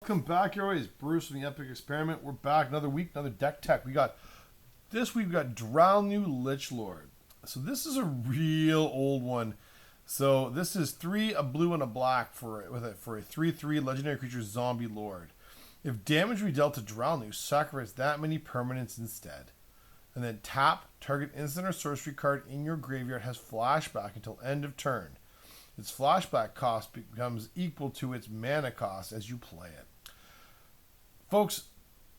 Welcome back, everybody. It's Bruce from the Epic Experiment. We're back another week, another deck tech. This week we got Dralnu Lich Lord. So this is a real old one. So this is 3 a blue and a black for a 3/3 legendary creature zombie lord. If damage we dealt to Dralnu, sacrifice that many permanents instead. And then tap, target instant or sorcery card in your graveyard has flashback until end of turn. Its flashback cost becomes equal to its mana cost as you play it. Folks,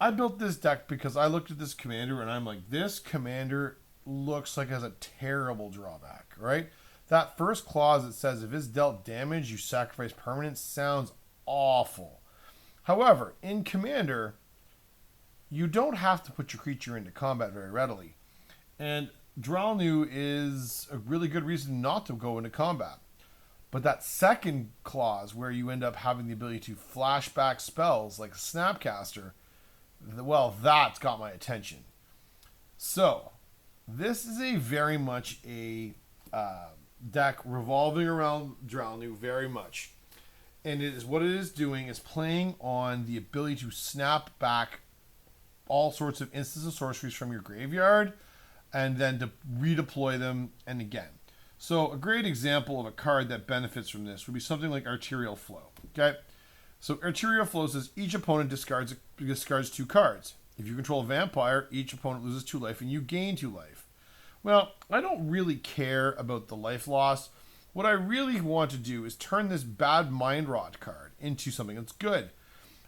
I built this deck because I looked at this commander and I'm like, this commander looks like it has a terrible drawback, right? That first clause that says if it's dealt damage, you sacrifice permanents sounds awful. However, in commander, you don't have to put your creature into combat very readily. And Dralnu is a really good reason not to go into combat. But that second clause where you end up having the ability to flashback spells like Snapcaster, well, that's got my attention. So, this is a very much a deck revolving around Dralnu very much. And it is what it is doing is playing on the ability to snap back all sorts of instants of sorceries from your graveyard and then to redeploy them and again. So a great example of a card that benefits from this would be something like Arterial Flow. Okay, so Arterial Flow says each opponent discards 2 cards. If you control a vampire, each opponent loses 2 life and you gain 2 life. Well, I don't really care about the life loss. What I really want to do is turn this bad Mind Rot card into something that's good.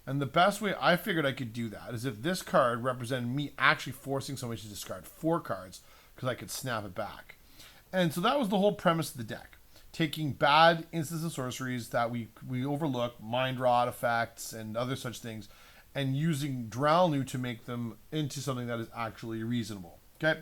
And the best way I figured I could do that is if this card represented me actually forcing somebody to discard 4 cards because I could snap it back. And so that was the whole premise of the deck. Taking bad instants and sorceries that we overlook, Mind Rot effects and other such things, and using Dralnu to make them into something that is actually reasonable. Okay?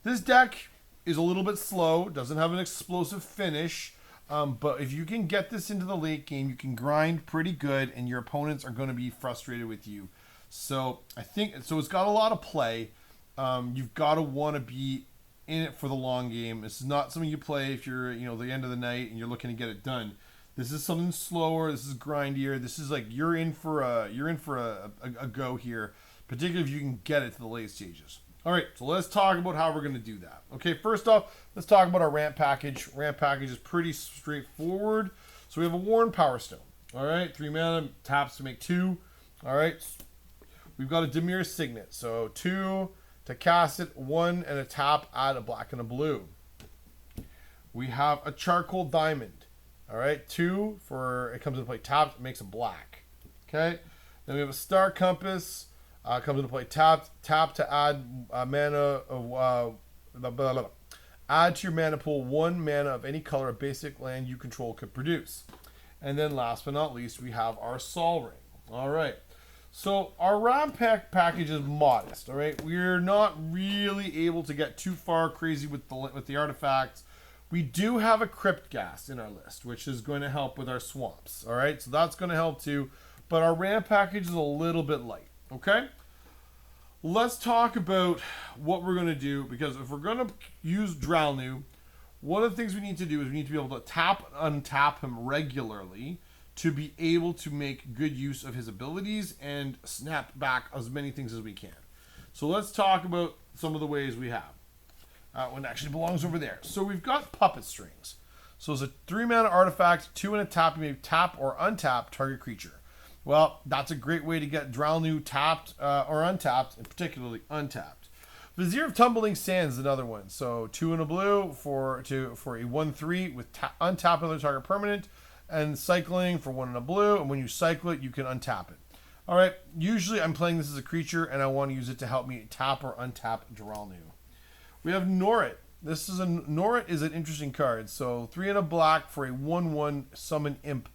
This deck is a little bit slow, doesn't have an explosive finish, but if you can get this into the late game, you can grind pretty good, and your opponents are going to be frustrated with you. So I think it's got a lot of play. You've got to want to be in it for the long game. This is not something you play if you're, the end of the night and you're looking to get it done. This is something slower. This is grindier. This is like you're in for a go here, particularly if you can get it to the late stages. All right, so let's talk about how we're going to do that. Okay, first off, let's talk about our ramp package. Ramp package is pretty straightforward. So we have a Worn Power Stone. All right, 3 mana, taps to make 2. All right, we've got a Dimir Signet. So 2 to cast it, 1 and a tap, add a black and a blue. We have a Charcoal Diamond. All right, 2 for it comes into play tapped, makes a black. Okay, then we have a Star Compass. Comes into play tap to add mana of add to your mana pool 1 mana of any color a basic land you control could produce. And then last but not least, we have our Sol Ring. All right. So our RAM package is modest, all right? We're not really able to get too far crazy with the artifacts. We do have a Crypt Ghast in our list, which is going to help with our swamps, all right? So that's going to help too, but our RAM package is a little bit light, okay? Let's talk about what we're going to do, because if we're going to use Dralnu, one of the things we need to do is we need to be able to tap and untap him regularly to be able to make good use of his abilities and snap back as many things as we can. So let's talk about some of the ways we have. One actually belongs over there. So we've got Puppet Strings. So it's a 3 mana artifact, 2 and a tap. You may tap or untap target creature. Well, that's a great way to get Dralnu tapped or untapped, and particularly untapped. Vizier of Tumbling Sands is another one. So 2 and a blue for a 1/3 with untap another target permanent. And cycling for 1 and a blue, and when you cycle it, you can untap it. All right, usually I'm playing this as a creature, and I want to use it to help me tap or untap Dralnu. We have Norrit. Norrit is an interesting card. So 3 and a black for a 1/1 summon imp.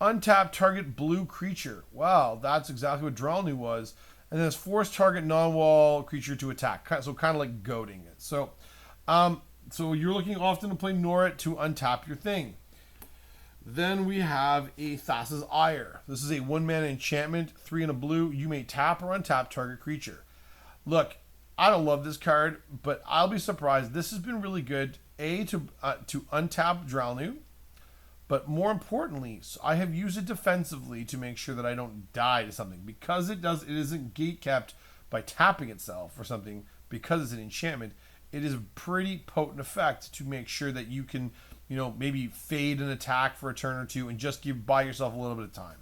Untap target blue creature. Wow, that's exactly what Dralnu was. And then it's force target non-wall creature to attack. So kind of like goading it. So you're looking often to play Norrit to untap your thing. Then we have a Thassa's Ire. This is a 1 mana enchantment, 3 and a blue. You may tap or untap target creature. Look, I don't love this card, but I'll be surprised. This has been really good. To untap Dralnu, But more importantly, I have used it defensively to make sure that I don't die to something. Because it isn't gate kept by tapping itself or something, because it's an enchantment, it is a pretty potent effect to make sure that you can, maybe fade an attack for a turn or two and just buy yourself a little bit of time.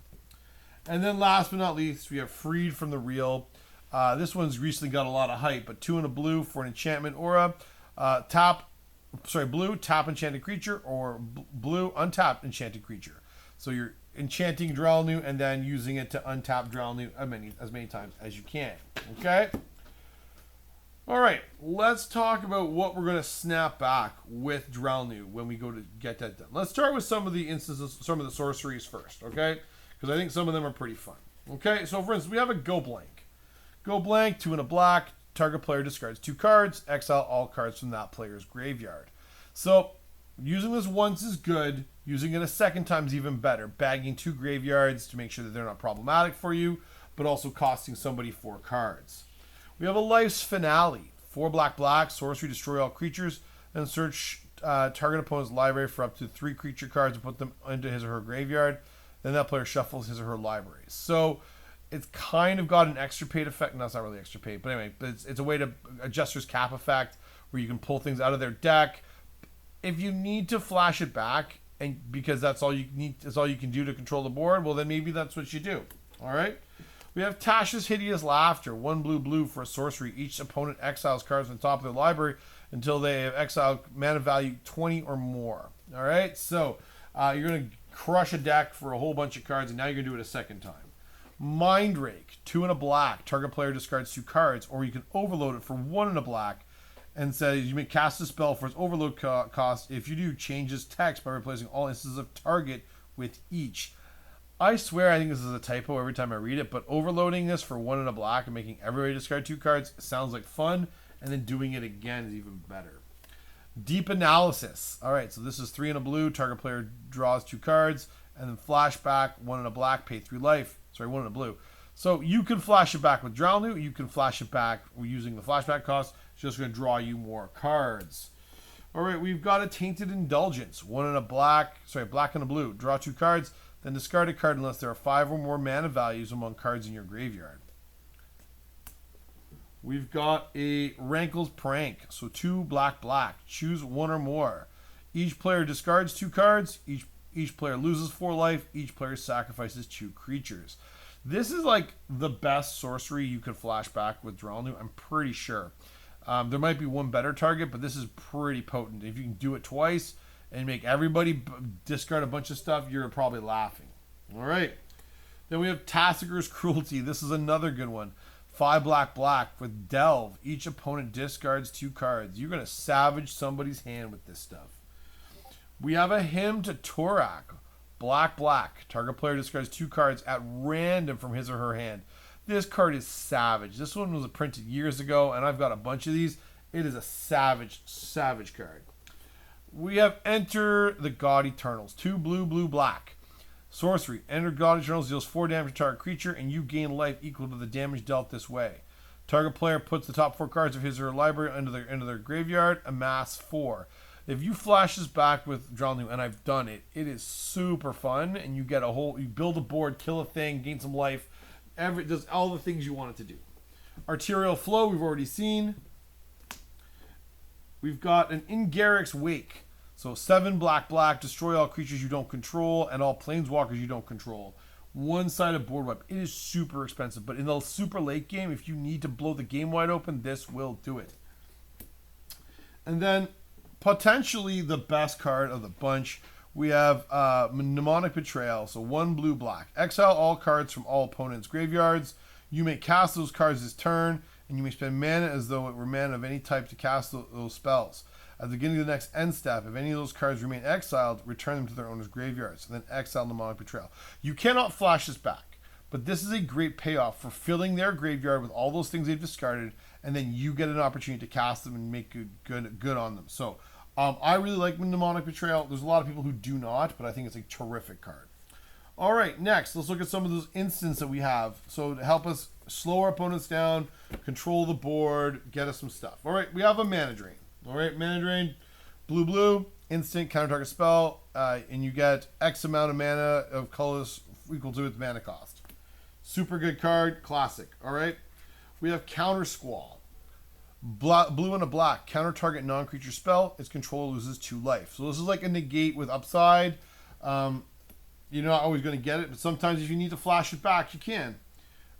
And then last but not least, we have Freed from the Reel. This one's recently got a lot of hype, but 2 and a blue for an enchantment aura. Blue, tap enchanted creature, or blue, untap enchanted creature. So you're enchanting Dralnu and then using it to untap Dralnu as many times as you can. Okay? All right, let's talk about what we're going to snap back with Dralnu when we go to get that done. Let's start with some of the instances, some of the sorceries first, okay? Because I think some of them are pretty fun. Okay, so for instance, we have a Go Blank. Go Blank, 2 and a black. Target player discards 2 cards. Exile all cards from that player's graveyard. So, using this once is good. Using it a second time is even better. Bagging 2 graveyards to make sure that they're not problematic for you, but also costing somebody 4 cards. We have a Life's Finale. 4 black, sorcery, destroy all creatures, and search target opponent's library for up to 3 creature cards and put them into his or her graveyard. Then that player shuffles his or her library. So, it's kind of got an extirpate effect. No, it's not really extirpate, but anyway, it's a way to Adjuster's Cap effect where you can pull things out of their deck. If you need to flash it back, and because that's all you can do to control the board, well then maybe that's what you do. All right. We have Tasha's Hideous Laughter. 1 blue for a sorcery. Each opponent exiles cards on the top of their library until they have exiled mana value 20 or more. All right. So you're gonna crush a deck for a whole bunch of cards, and now you're gonna do it a second time. Mind Rake, 2 and a black. Target player discards 2 cards, or you can overload it for 1 and a black, and says you may cast a spell for its overload cost. If you do, changes text by replacing all instances of target with each. I swear I think this is a typo every time I read it, but overloading this for 1 and a black and making everybody discard 2 cards sounds like fun, and then doing it again is even better. Deep Analysis. All right, so this is 3 and a blue. Target player draws 2 cards, and then flashback 1 and a black, pay 3 life. 1 and a blue. So you can flash it back with Dralnu. You can flash it back using the flashback cost. It's just going to draw you more cards. All right, we've got a Tainted Indulgence. 1 and a black and a blue. Draw 2 cards, then discard a card unless there are 5 or more mana values among cards in your graveyard. We've got a Rankle's Prank. So 2 black. Choose 1 or more. Each player discards 2 cards. Each player loses 4 life. Each player sacrifices 2 creatures. This is like the best sorcery you could flash back with Dralnu, I'm pretty sure. There might be one better target, but this is pretty potent. If you can do it twice and make everybody discard a bunch of stuff, you're probably laughing. All right. Then we have Tassiger's Cruelty. This is another good one. 5 black with Delve. Each opponent discards 2 cards. You're going to savage somebody's hand with this stuff. We have a Hymn to Torak. Black. Target player discards 2 cards at random from his or her hand. This card is savage. This one was printed years ago, and I've got a bunch of these. It is a savage card. We have Enter the God Eternals. 2 black. Sorcery. Enter God Eternals deals 4 damage to target creature, and you gain life equal to the damage dealt this way. Target player puts the top 4 cards of his or her library into their graveyard. Amass 4. If you flash this back with Dralnu, and I've done it, it is super fun, and you build a board, kill a thing, gain some life, does all the things you want it to do. Arterial Flow, we've already seen. We've got an Ingarrick's Wake. So 7 black, destroy all creatures you don't control, and all planeswalkers you don't control. 1-sided board wipe. It is super expensive, but in the super late game, if you need to blow the game wide open, this will do it. And then potentially the best card of the bunch, we have Mnemonic Betrayal. So 1 black. Exile all cards from all opponents' graveyards. You may cast those cards this turn, and you may spend mana as though it were mana of any type to cast those spells. At the beginning of the next end step, if any of those cards remain exiled, return them to their owner's graveyards, and then exile Mnemonic Betrayal. You cannot flash this back, but this is a great payoff for filling their graveyard with all those things they've discarded, and then you get an opportunity to cast them and make good on them. So I really like Mnemonic Betrayal. There's a lot of people who do not, but I think it's a terrific card. All right, next, let's look at some of those instants that we have. So to help us slow our opponents down, control the board, get us some stuff. All right, we have a Mana Drain. All right, Mana Drain, blue. instant, counter target spell, and you get X amount of mana of colors equal to its mana cost. Super good card, classic. All right, we have Counter Squall. Blue and a black, counter target non-creature spell. Its controller loses 2 life. So this is like a negate with upside. You're not always going to get it, but sometimes if you need to flash it back, you can.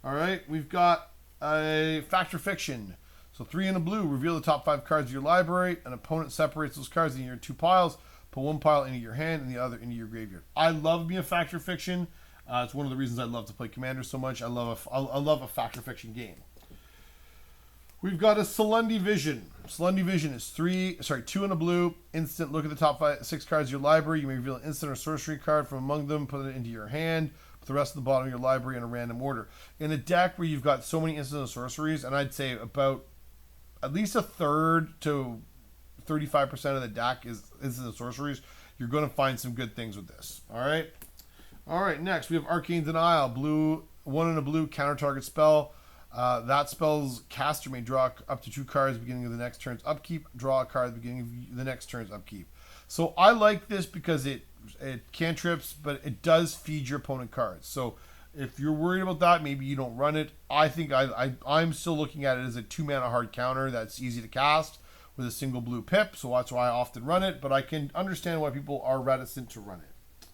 All right, we've got a Fact or Fiction. So 3 and a blue, reveal the top 5 cards of your library. An opponent separates those cards into your 2 piles. Put 1 pile into your hand and the other into your graveyard. I love me a Fact or Fiction. It's one of the reasons I love to play Commander so much. I love a Fact or Fiction game. We've got a Salundi Vision. Salundi Vision is 2 and a blue. Instant, look at the top 6 cards of your library. You may reveal an instant or sorcery card from among them, put it into your hand. Put the rest of the bottom of your library in a random order. In a deck where you've got so many instant and sorceries, and I'd say about at least a third to 35% of the deck is instant and sorceries, you're going to find some good things with this. All right? All right, next we have Arcane Denial. Blue, 1 and a blue, counter target spell. That spell's caster may draw up to 2 cards at the beginning of the next turn's upkeep. Draw a card at the beginning of the next turn's upkeep. So I like this because it cantrips, but it does feed your opponent cards. So if you're worried about that, maybe you don't run it. I think I'm still looking at it as a 2 mana hard counter that's easy to cast with a single blue pip. So that's why I often run it, but I can understand why people are reticent to run it.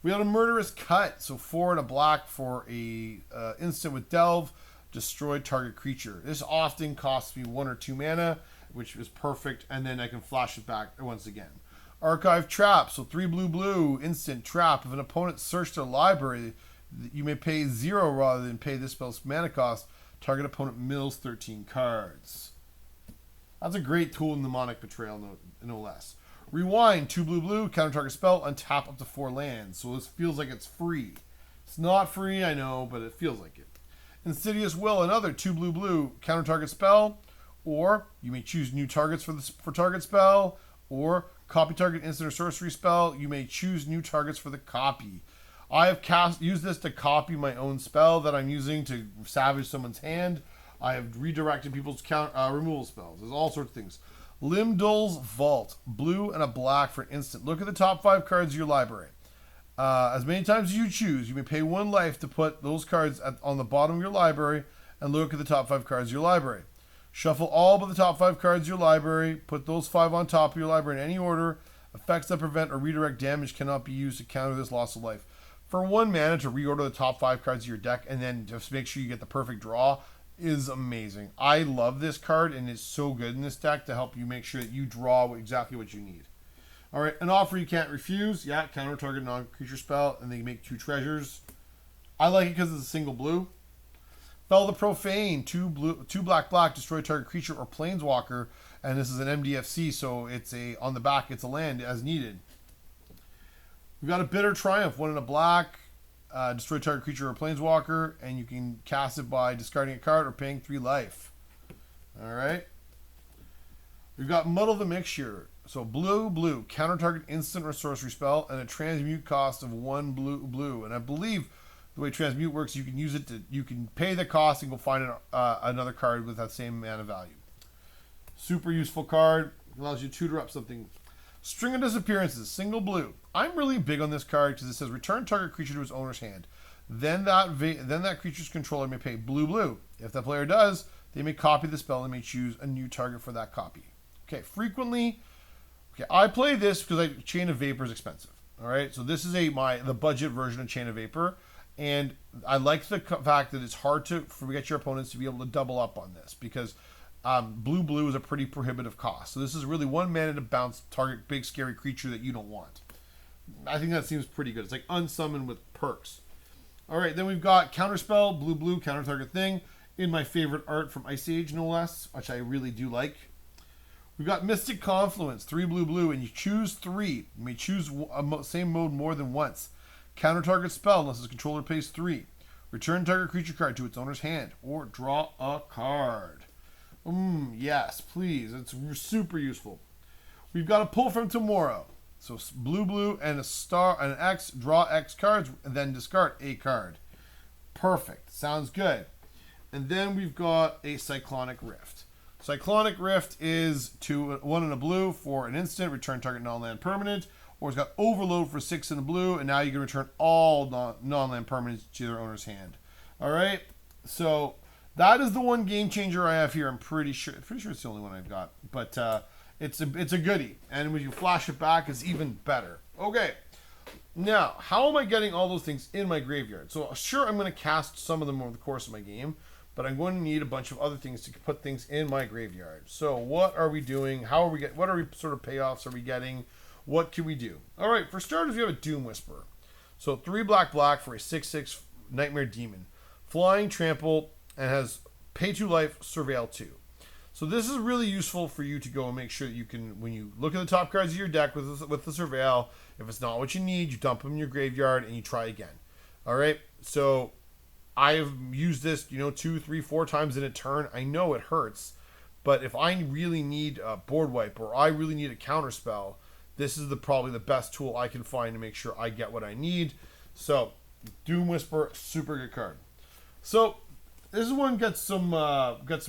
We have a Murderous Cut. So 4 and a black for a instant with Delve. Destroy target creature. This often costs me 1 or 2 mana, which is perfect, and then I can flash it back once again. Archive Trap. So 3 blue, instant trap. If an opponent searched their library, you may pay 0 rather than pay this spell's mana cost. Target opponent mills 13 cards. That's a great tool in Mnemonic Betrayal, no less. Rewind. 2 blue, counter target spell, untap up to 4 lands. So this feels like it's free. It's not free, I know, but it feels like it. Insidious Will, another 2 blue, counter target spell, or you may choose new targets for target spell, or copy target instant or sorcery spell. You may choose new targets for the copy. I have used this to copy my own spell that I'm using to savage someone's hand. I have redirected people's removal spells. There's all sorts of things. Limdol's Vault, blue and a black for instant. Look at the top 5 cards of your library. As many times as you choose, you may pay 1 life to put those cards on the bottom of your library and look at the top 5 cards of your library. Shuffle all but the top 5 cards of your library. Put those 5 on top of your library in any order. Effects that prevent or redirect damage cannot be used to counter this loss of life. For 1 mana to reorder the top 5 cards of your deck and then just make sure you get the perfect draw is amazing. I love this card, and it's so good in this deck to help you make sure that you draw exactly what you need. All right, an offer you can't refuse. Yeah, counter target non-creature spell, and they make 2 treasures. I like it because it's a single blue. Fell the Profane, 2 black, destroy target creature or planeswalker, and this is an MDFC, so it's on the back, it's a land as needed. We've got a Bitter Triumph, 1 and a black, destroy target creature or planeswalker, and you can cast it by discarding a card or paying 3 life. All right. We've got Muddle the Mixture. So blue, counter target instant or sorcery spell, and a transmute cost of 1 blue. And I believe the way transmute works, you can use it you can pay the cost and go find another card with that same mana value. Super useful card. Allows you to tutor up something. String of Disappearances, single blue. I'm really big on this card because it says return target creature to its owner's hand. Then that creature's controller may pay blue. If that player does, they may copy the spell and may choose a new target for that copy. Okay, frequently. Okay, I play this because Chain of Vapor is expensive. All right, so this is the budget version of Chain of Vapor, and I like the fact that it's hard to get your opponents to be able to double up on this because blue is a pretty prohibitive cost. So this is really 1 mana to bounce target big scary creature that you don't want. I think that seems pretty good. It's like unsummon with perks. All right, then we've got Counterspell, blue, counter target thing, in my favorite art from Ice Age, no less, which I really do like. We've got Mystic Confluence, 3 blue, and you choose 3. You may choose same mode more than once. Counter target spell unless its controller pays 3. Return target creature card to its owner's hand, or draw a card. Yes, please. It's super useful. We've got a Pull from Tomorrow. So blue, and an X, draw X cards, and then discard a card. Perfect. Sounds good. And then we've got a Cyclonic Rift. Cyclonic Rift is 1 in a blue for an instant, return target non-land permanent, or it's got Overload for 6 in a blue, and now you can return all non-land permanents to their owner's hand. All right, so that is the one game changer I have here. I'm pretty sure it's the only one I've got, but it's a goodie, and when you flash it back, it's even better. Okay. Now, how am I getting all those things in my graveyard? So, sure, I'm going to cast some of them over the course of my game, but I'm going to need a bunch of other things to put things in my graveyard. So, what are we doing? What are we sort of payoffs are we getting? What can we do? All right, for starters, we have a Doom Whisperer. So, 3 black for a 6/6 Nightmare Demon. Flying, trample, and has pay 2 life, surveil 2. So this is really useful for you to go and make sure that you can, when you look at the top cards of your deck with the surveil, if it's not what you need, you dump them in your graveyard and you try again. All right. So I've used this, 2, 3, 4 times in a turn. I know it hurts, but if I really need a board wipe or I really need a counter spell, this is probably the best tool I can find to make sure I get what I need. So Doom Whisper, super good card. So this one got some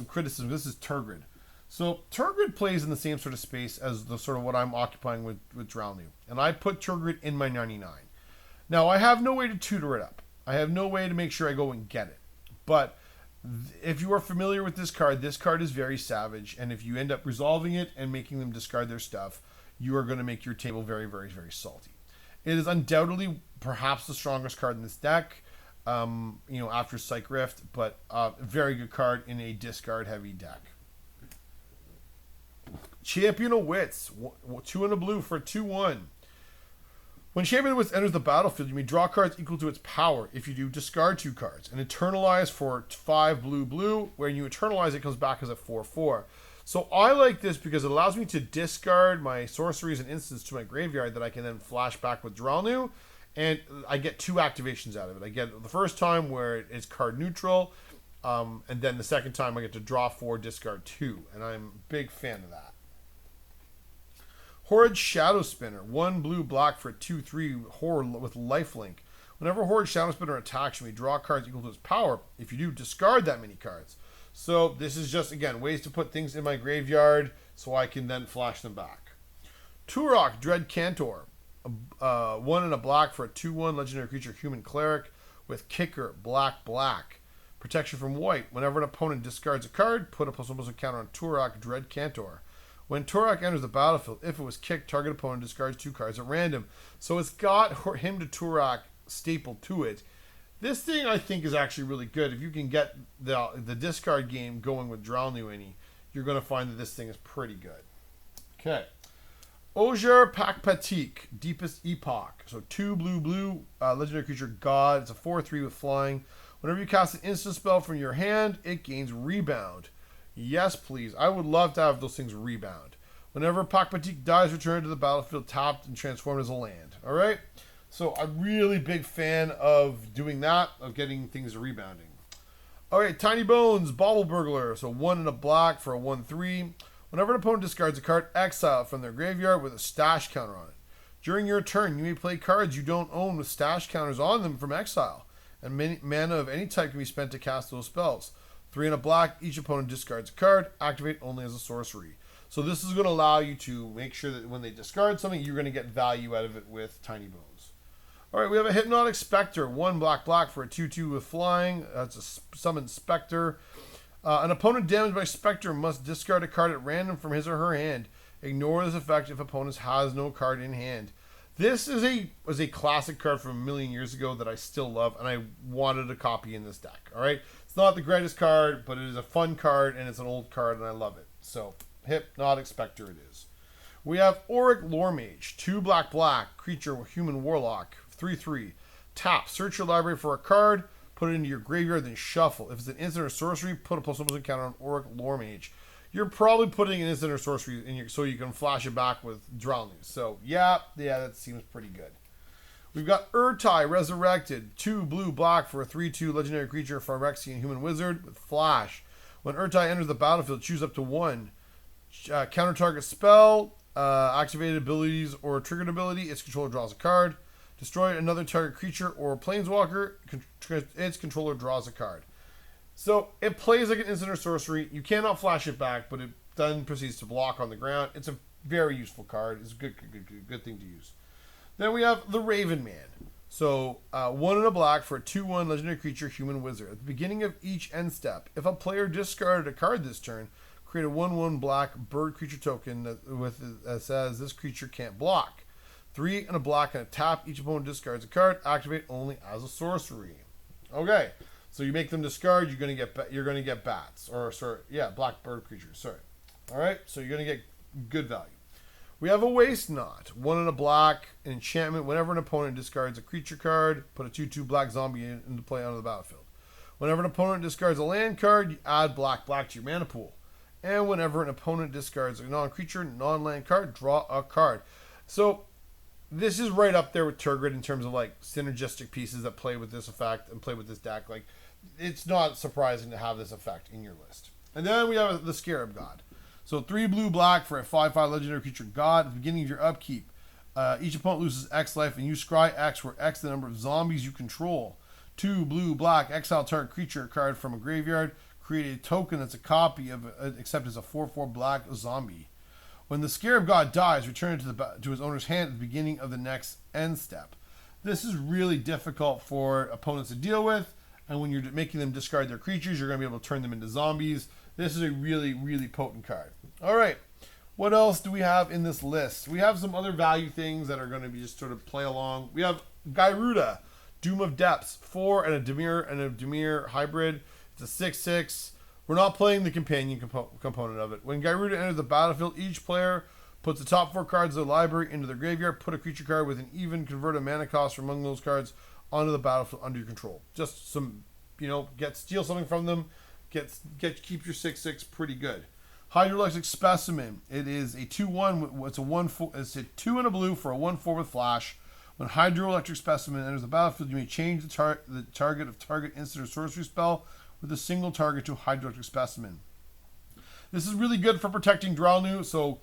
criticism. This is Turgid. So Turgid plays in the same sort of space as the sort of what I'm occupying with Dralnu. And I put Turgid in my 99. Now, I have no way to tutor it up. I have no way to make sure I go and get it. But if you are familiar with this card is very savage. And if you end up resolving it and making them discard their stuff, you are going to make your table very, very, very salty. It is undoubtedly perhaps the strongest card in this deck. After Psych Rift, but very good card in a discard-heavy deck. Champion of Wits, 2 in a blue for 2/1. When Champion of Wits enters the battlefield, you may draw cards equal to its power. If you do, discard 2 cards. And Eternalize for 5 blue. When you Eternalize, it comes back as a 4/4. So I like this because it allows me to discard my sorceries and instants to my graveyard that I can then flash back with Dralnu. And I get 2 activations out of it. I get the first time where it's card neutral, and then the second time I get to draw 4, discard 2. And I'm a big fan of that. Horrid Shadow Spinner, 1 blue for 2/3 horror with lifelink. Whenever Horrid Shadow Spinner attacks, you may draw cards equal to its power. If you do, discard that many cards. So this is just, again, ways to put things in my graveyard so I can then flash them back. Turok Dread Cantor. 1 and a black for a 2/1 legendary creature, human cleric with kicker black. Protection from white. Whenever an opponent discards a card, put a +1/+1 counter on Turok Dread Cantor. When Turok enters the battlefield, if it was kicked, target opponent discards 2 cards at random. So it's got him to Turok stapled to it. This thing I think is actually really good. If you can get the discard game going with Dralnu, you're going to find that this thing is pretty good. Okay. Ojer Pakpatik, Deepest Epoch. So 2 blue, legendary creature god. It's a 4/3 with flying. Whenever you cast an instant spell from your hand, it gains rebound. Yes, please. I would love to have those things rebound. Whenever Pakpatik dies, return to the battlefield tapped and transformed as a land. All right? So I'm really big fan of doing that, of getting things rebounding. All right, Tiny Bones, Bauble Burglar. So 1 and a black for a 1/3. Whenever an opponent discards a card, exile from their graveyard with a stash counter on it. During your turn, you may play cards you don't own with stash counters on them from exile. And mana of any type can be spent to cast those spells. 3 and a black, each opponent discards a card, activate only as a sorcery. So this is going to allow you to make sure that when they discard something, you're going to get value out of it with Tiny Bones. All right, we have a Hypnotic Spectre, 1 black for a 2/2 with flying. That's a summoned Spectre. An opponent damaged by Spectre must discard a card at random from his or her hand. Ignore this effect if opponent has no card in hand. This was a classic card from a million years ago that I still love, and I wanted a copy in this deck. All right, it's not the greatest card, but it is a fun card, and it's an old card, and I love it. So Hypnotic Spectre it is. We have Auric Loremage, 2 black creature, human warlock, 3/3. Tap, search your library for a card, put it into your graveyard, then shuffle. If it's an instant or sorcery, put a +1/+1 counter on Auric Loremage. You're probably putting an instant or sorcery in so you can flash it back with Dralnu. So yeah, that seems pretty good. We've got Urtai Resurrected, 2 blue for a 3/2 legendary creature, Phyrexian human wizard with flash. When Urtai enters the battlefield, choose up to 1 counter target spell, activated abilities or triggered ability. Its controller draws a card. Destroy another target creature or planeswalker. Its controller draws a card. So it plays like an instant or sorcery. You cannot flash it back, but it then proceeds to block on the ground. It's a very useful card. It's a good thing to use. Then we have the Raven Man. So 1 and a black for a 2/1 legendary creature, human wizard. At the beginning of each end step, if a player discarded a card this turn, create a 1/1 black bird creature token that says this creature can't block. 3 and a black and a tap. Each opponent discards a card. Activate only as a sorcery. Okay, so you make them discard. You're gonna get bats black bird creatures. Sorry. All right, so you're gonna get good value. We have a Waste Knot. 1 and a black, an enchantment. Whenever an opponent discards a creature card, put a 2/2 black zombie into play onto the battlefield. Whenever an opponent discards a land card, you add black to your mana pool. And whenever an opponent discards a non-creature, non-land card, draw a card. So this is right up there with Turgid in terms of like synergistic pieces that play with this effect and play with this deck. Like, it's not surprising to have this effect in your list. And then we have the Scarab God. So 3 blue black for a 5/5 legendary creature god. At the beginning of your upkeep, each opponent loses X life, and you scry X, where X the number of zombies you control. 2 blue black, exile target creature card from a graveyard. Create a token that's a copy of except as a 4/4 black zombie. When the Scarab God dies, return it to his owner's hand at the beginning of the next end step. This is really difficult for opponents to deal with, and when you're making them discard their creatures, you're going to be able to turn them into zombies. This is a really, really potent card. All right, what else do we have in this list? We have some other value things that are going to be just sort of play along. We have Gyruda, Doom of Depths, 4 and a Dimir hybrid. It's a 6/6. We're not playing the companion component of it. When Gyruda enters the battlefield, each player puts the top 4 cards of the library into their graveyard. Put a creature card with an even converted mana cost from among those cards onto the battlefield under your control. Just some, steal something from them. Keep your 6/6 pretty good. Hydroelectric Specimen. It is a 2/1. It's a 2 and a blue for a 1/4 with flash. When Hydroelectric Specimen enters the battlefield, you may change the target instant or sorcery spell with a single target to Hydroelectric Specimen. This is really good for protecting Dralnu, so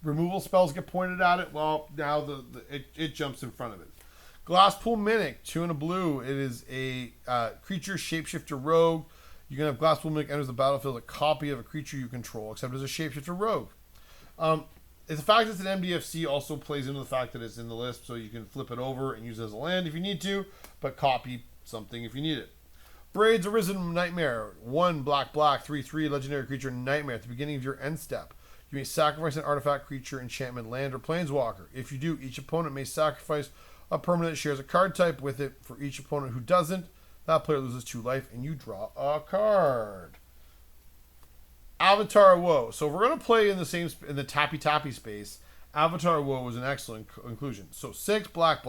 removal spells get pointed at it. Well, now it jumps in front of it. Glasspool Mimic, 2 and a blue. It is a creature shapeshifter rogue. You can have Glasspool Mimic enters the battlefield a copy of a creature you control, except as a shapeshifter rogue. The fact that it's an MDFC also plays into the fact that it's in the list, so you can flip it over and use it as a land if you need to, but copy something if you need it. Braid's Arisen Nightmare. 1 black, 3/3 legendary creature Nightmare. At the beginning of your end step, you may sacrifice an artifact, creature, enchantment, land, or planeswalker. If you do, each opponent may sacrifice a permanent that shares a card type with it. For each opponent who doesn't, that player loses 2 life, and you draw a card. Avatar Woe. So if we're going to play in the tappy space, Avatar Woe was an excellent inclusion. So 6 black,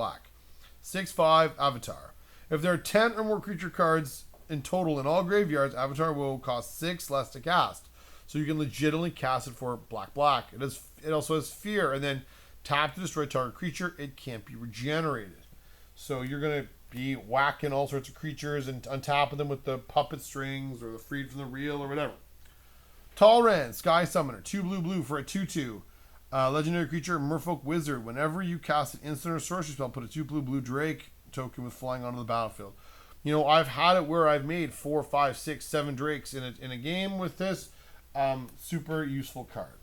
6/5 Avatar. If there are 10 or more creature cards in total in all graveyards, Avatar Woe costs 6 less to cast. So you can legitimately cast it for black. It also has Fear, and then tap to destroy target creature. It can't be regenerated. So you're going to be whacking all sorts of creatures and untapping them with the puppet strings or the freed from the reel or whatever. Talran, Sky Summoner, 2 blue for a 2/2. Legendary creature, Merfolk Wizard. Whenever you cast an instant or sorcery spell, put a 2 blue Drake token with flying onto the battlefield. I've had it where I've made 4, 5, 6, 7 Drakes in a game with this. Super useful card.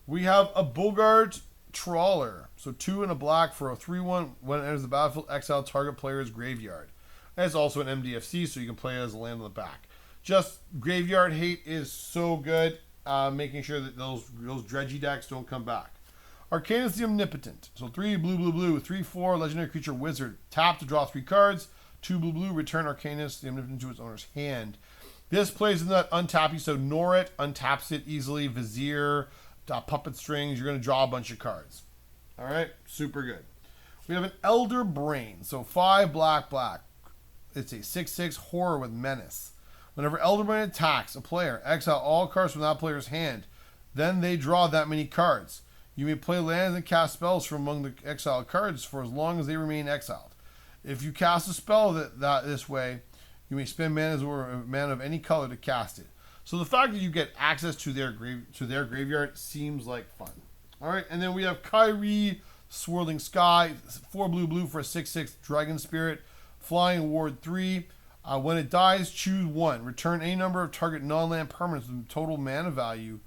We have a Bogart Trawler. So 2 and a black for a 3/1. When it enters the battlefield, exile target player's graveyard. And it's also an MDFC, so you can play it as a land on the back. Just graveyard hate is so good, making sure that those dredgy decks don't come back. Arcanus the Omnipotent. So 3 blue, 3/4 legendary creature wizard. Tap to draw 3 cards. 2 blue, return Arcanus the Omnipotent to its owner's hand. This plays in that untappy, so ignore it, untaps it easily, Vizier, puppet strings. You're going to draw a bunch of cards. All right, super good. We have an Elder Brain. So 5 black. It's a 6/6 horror with menace. Whenever Elder Brain attacks a player, exile all cards from that player's hand. Then they draw that many cards. You may play lands and cast spells from among the exiled cards for as long as they remain exiled. If you cast a spell this way, you may spend mana or mana of any color to cast it. So the fact that you get access to their graveyard seems like fun. All right, and then we have Kyrie, Swirling Sky, 4 blue for a 6/6 Dragon Spirit, Flying Ward 3. When it dies, choose 1. Return any number of target non-land permanents with total mana value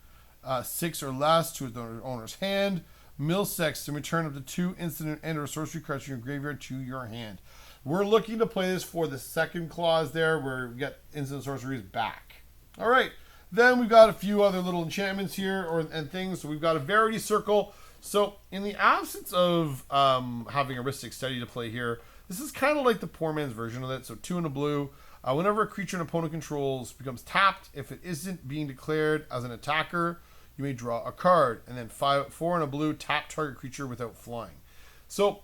6 or less to its owner's hand. Mill 6 and return up to 2 instant and or sorcery cards from your graveyard to your hand. We're looking to play this for the second clause there, where we get instant sorceries back. All right. Then we've got a few other little enchantments here and things. So we've got a Verity Circle. So in the absence of having a Ristic Study to play here, this is kind of like the poor man's version of it. So 2 and a blue. Whenever a creature an opponent controls becomes tapped, if it isn't being declared as an attacker, you may draw a card. And then 4 and a blue, tap target creature without flying. So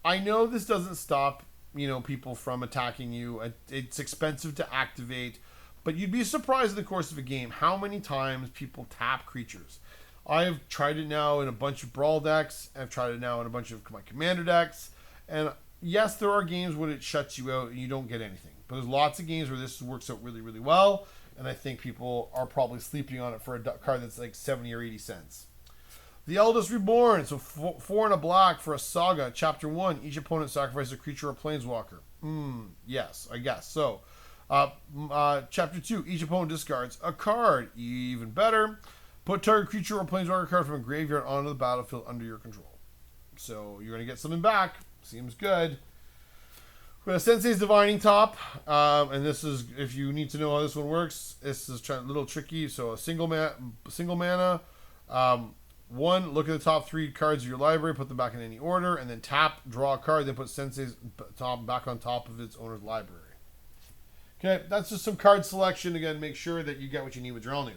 I know this doesn't stop, people from attacking you. It's expensive to activate, but you'd be surprised in the course of a game how many times people tap creatures. I've tried it now in a bunch of Brawl decks. I've tried it now in a bunch of my Commander decks. And yes, there are games when it shuts you out and you don't get anything. But there's lots of games where this works out really, really well. And I think people are probably sleeping on it for a card that's like 70 or 80 cents. The Eldest Reborn. So 4 and a black for a Saga. Chapter 1. Each opponent sacrifices a creature or planeswalker. Yes, I guess. So, Chapter 2. Each opponent discards a card. Even better. Put target creature or planeswalker card from a graveyard onto the battlefield under your control. So, you're going to get something back. Seems good. We have Sensei's Divining Top. And this is, if you need to know how this one works, this is a little tricky. So, a single mana. 1, look at the top 3 cards of your library, put them back in any order, and then tap, draw a card, then put Sensei's top back on top of its owner's library. Okay, that's just some card selection. Again, make sure that you get what you need with Dralnu.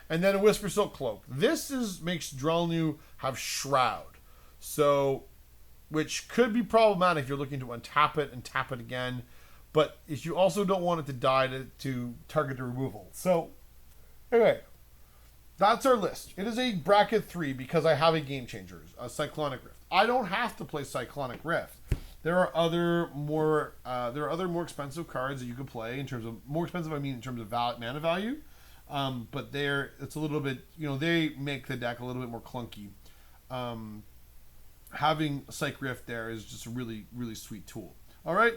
And then a Whisper Silk Cloak. This makes Dralnu have Shroud. So, which could be problematic if you're looking to untap it and tap it again. But if you also don't want it to die to target the removal. So, anyway. That's our list. It is a bracket 3 because I have a Game Changer, a Cyclonic Rift. I don't have to play Cyclonic Rift. There are other more expensive cards that you could play in terms of in terms of mana value. But it's a little bit, they make the deck a little bit more clunky. Having Cyc Rift there is just a really, really sweet tool. All right.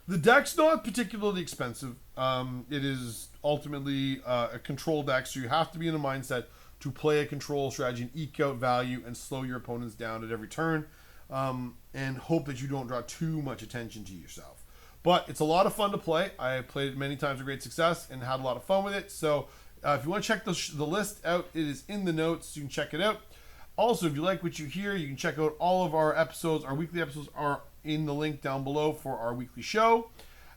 The deck's not particularly expensive. It is ultimately a control deck, so you have to be in a mindset to play a control strategy and eke out value and slow your opponents down at every turn, and hope that you don't draw too much attention to yourself. But it's a lot of fun to play. I have played it many times with great success and had a lot of fun with it. So if you want to check the list out, it is in the notes. You can check it out. Also, if you like what you hear, you can check out all of our episodes. Our weekly episodes are in the link down below for our weekly show.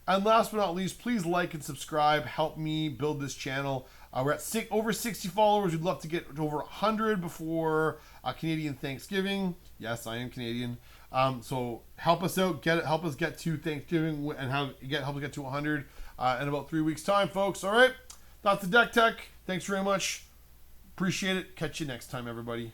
And last but not least, please like and subscribe. Help me build this channel. We're at over 60 followers. We'd love to get to over 100 before Canadian Thanksgiving. Yes, I am Canadian. So help us out. Help us get to Thanksgiving and help us get to 100 in about 3 weeks' time, folks. All right, that's the Deck Tech. Thanks very much. Appreciate it. Catch you next time, everybody.